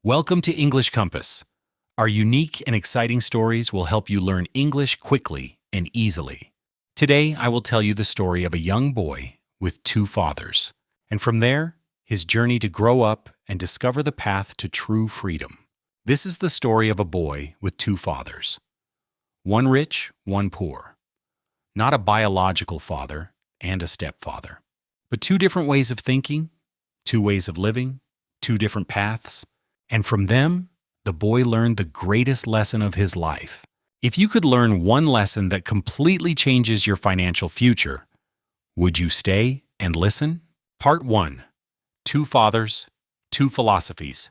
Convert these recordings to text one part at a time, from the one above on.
Welcome to English Compass. Our unique and exciting stories will help you learn English quickly and easily. Today, I will tell you the story of a young boy with two fathers, and from there, his journey to grow up and discover the path to true freedom. This is the story of a boy with two fathers. One rich, one poor. Not a biological father and a stepfather, but two different ways of thinking, two ways of living, two different paths. And from them, the boy learned the greatest lesson of his life. If you could learn one lesson that completely changes your financial future, would you stay and listen? Part 1. Two Fathers, Two Philosophies.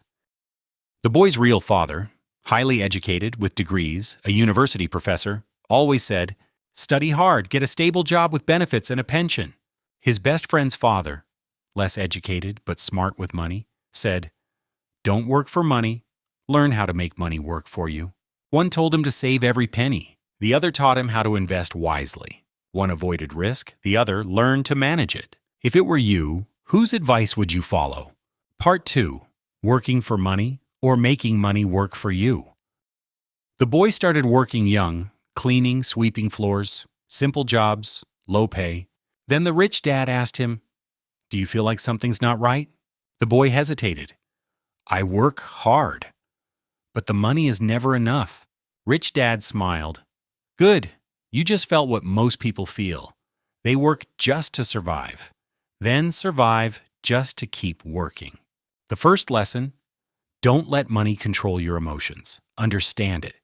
The boy's real father, highly educated with degrees, a university professor, always said, "Study hard, get a stable job with benefits and a pension." His best friend's father, less educated but smart with money, said, "Don't work for money. Learn how to make money work for you." One told him to save every penny. The other taught him how to invest wisely. One avoided risk. The other learned to manage it. If it were you, whose advice would you follow? Part 2. Working for money or making money work for you. The boy started working young, cleaning, sweeping floors, simple jobs, low pay. Then the rich dad asked him, "Do you feel like something's not right?" The boy hesitated. "I work hard, but the money is never enough." Rich dad smiled. "Good, you just felt what most people feel. They work just to survive, then survive just to keep working." The first lesson, don't let money control your emotions. Understand it.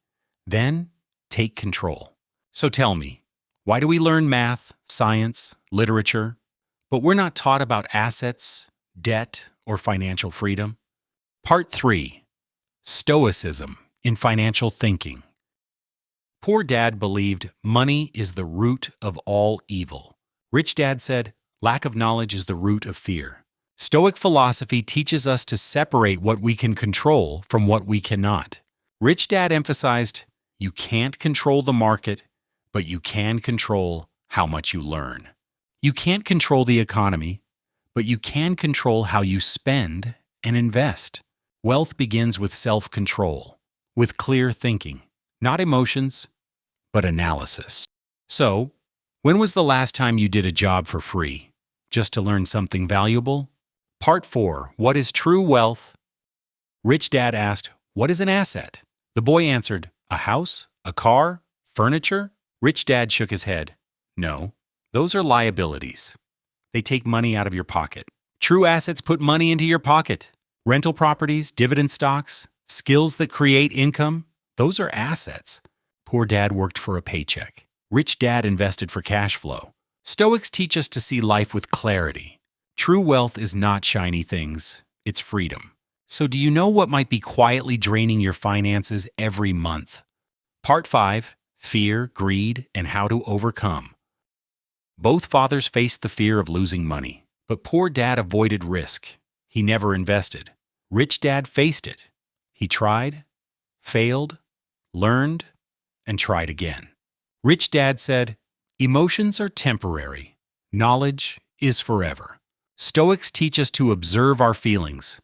Then take control. So tell me, why do we learn math, science, literature, but we're not taught about assets, debt, or financial freedom? Part 3. Stoicism in Financial Thinking. Poor dad believed money is the root of all evil. Rich dad said, lack of knowledge is the root of fear. Stoic philosophy teaches us to separate what we can control from what we cannot. Rich dad emphasized, you can't control the market, but you can control how much you learn. You can't control the economy, but you can control how you spend and invest. Wealth begins with self-control, with clear thinking, not emotions, but analysis. So, when was the last time you did a job for free, just to learn something valuable? Part 4. What is true wealth? Rich dad asked, what is an asset? The boy answered, a house, a car, furniture? Rich dad shook his head. No, those are liabilities. They take money out of your pocket. True assets put money into your pocket. Rental properties, dividend stocks, skills that create income, those are assets. Poor dad worked for a paycheck. Rich dad invested for cash flow. Stoics teach us to see life with clarity. True wealth is not shiny things, it's freedom. So do you know what might be quietly draining your finances every month? Part 5. Fear, greed, and how to overcome. Both fathers faced the fear of losing money, but poor dad avoided risk. He never invested. Rich dad faced it. He tried, failed, learned, and tried again. Rich dad said, emotions are temporary. Knowledge is forever. Stoics teach us to observe our feelings,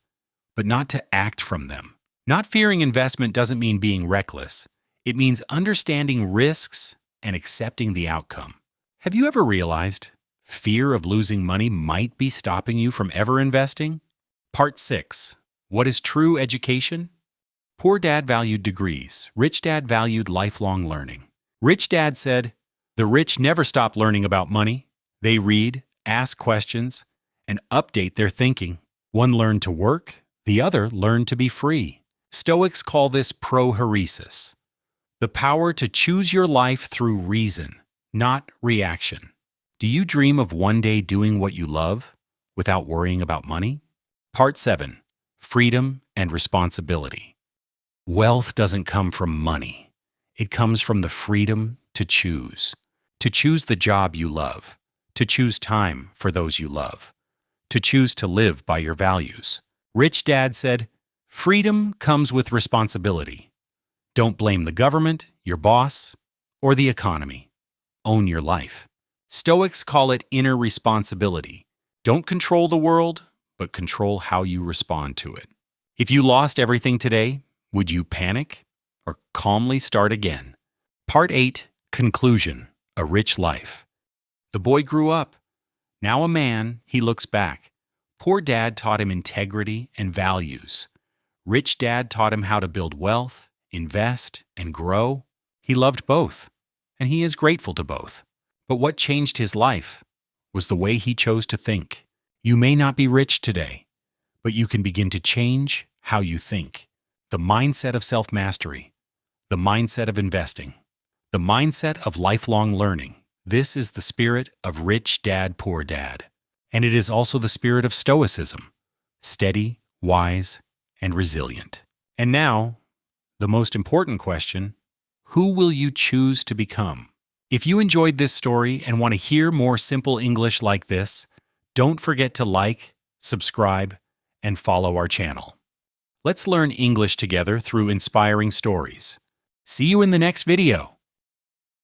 but not to act from them. Not fearing investment doesn't mean being reckless. It means understanding risks and accepting the outcome. Have you ever realized fear of losing money might be stopping you from ever investing? Part 6. What is true education? Poor dad valued degrees. Rich dad valued lifelong learning. Rich dad said, the rich never stop learning about money. They read, ask questions, and update their thinking. One learned to work, the other learned to be free. Stoics call this prohairesis, the power to choose your life through reason, not reaction. Do you dream of one day doing what you love without worrying about money? Part 7. Freedom and responsibility. Wealth doesn't come from money. It comes from the freedom to choose. To choose the job you love. To choose time for those you love. To choose to live by your values. Rich dad said, freedom comes with responsibility. Don't blame the government, your boss, or the economy. Own your life. Stoics call it inner responsibility. Don't control the world, but control how you respond to it. If you lost everything today, would you panic or calmly start again? Part 8, Conclusion, A Rich Life. The boy grew up. Now a man, he looks back. Poor dad taught him integrity and values. Rich dad taught him how to build wealth, invest, and grow. He loved both, and he is grateful to both. But what changed his life was the way he chose to think. You may not be rich today, but you can begin to change how you think. The mindset of self-mastery, the mindset of investing, the mindset of lifelong learning. This is the spirit of Rich Dad, Poor Dad. And it is also the spirit of Stoicism, steady, wise, and resilient. And now, the most important question, who will you choose to become? If you enjoyed this story and want to hear more simple English like this, don't forget to like, subscribe, and follow our channel. Let's learn English together through inspiring stories. See you in the next video.